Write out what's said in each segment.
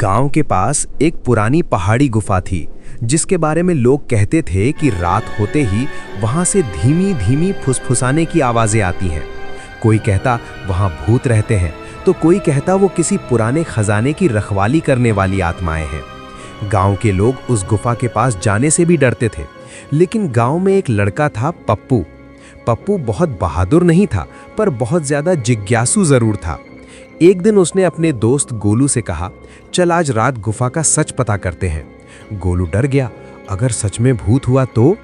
गांव के पास एक पुरानी पहाड़ी गुफा थी जिसके बारे में लोग कहते थे कि रात होते ही वहां से धीमी धीमी फुसफुसाने की आवाजें आती हैं। कोई कहता वहां भूत रहते हैं तो कोई कहता वो किसी पुराने खजाने की रखवाली करने वाली आत्माएं हैं। गांव के लोग उस गुफा के पास जाने से भी डरते थे, लेकिन गांव में एक लड़का था पप्पू। पप्पू बहुत बहादुर नहीं था पर बहुत ज्यादा जिज्ञासु जरूर था। एक दिन उसने अपने दोस्त गोलू से कहा, चल आज रात गुफा का सच पता करते हैं। गोलू डर गया, अगर सच में भूत हुआ तो?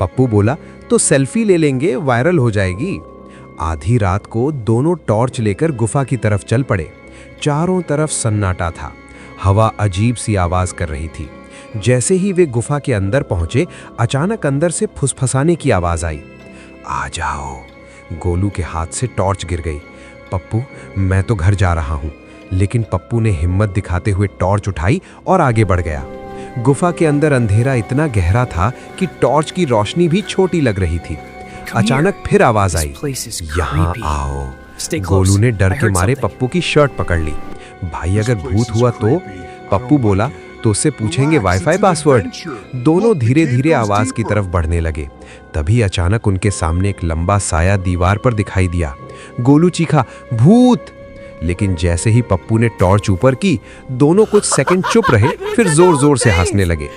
पप्पू बोला, तो सेल्फी ले लेंगे, वायरल हो जाएगी। आधी रात को दोनों टॉर्च लेकर गुफा की तरफ चल पड़े। चारों तरफ सन्नाटा था, हवा अजीब सी आवाज कर रही थी। जैसे ही वे गुफा के अंदर पहुंचे, अचानक अंदर से फुसफुसाने की आवाज आई। आ जाओ। गोलू के हाथ से टॉर्च गिर गई। पप्पू, मैं तो घर जा रहा हूं। लेकिन पप्पू ने हिम्मत दिखाते हुए टॉर्च उठाई और आगे बढ़ गया। गुफा के अंदर अंधेरा इतना गहरा था कि टॉर्च की रोशनी भी छोटी लग रही थी। अचानक फिर आवाज आई, यहाँ आओ। गोलू ने डर के मारे पप्पू की शर्ट पकड़ ली। भाई अगर भूत हुआ तो? पप्पू बोला, तो उससे पूछेंगे वाईफाई पासवर्ड। दोनों धीरे धीरे आवाज की तरफ बढ़ने लगे। तभी अचानक उनके सामने एक लंबा साया दीवार पर दिखाई दिया। गोलू चीखा, भूत! लेकिन जैसे ही पप्पू ने टॉर्च ऊपर की, दोनों कुछ सेकंड चुप रहे, फिर जोर जोर से हंसने लगे।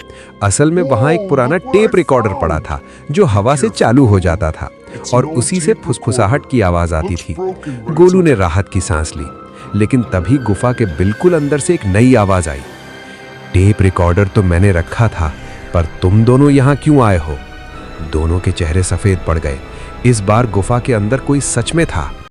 असल में वहां एक पुराना टेप रिकॉर्डर पड़ा था जो हवा से चालू हो जाता था और उसी से फुसफुसाहट की आवाज आती थी। गोलू ने राहत की सांस ली, लेकिन तभी गुफा के बिल्कुल अंदर से एक नई आवाज आई। टेप रिकॉर्डर तो मैंने रखा था, पर तुम दोनों यहाँ क्यों आए हो? दोनों के चेहरे सफेद पड़ गए। इस बार गुफा के अंदर कोई सच में था।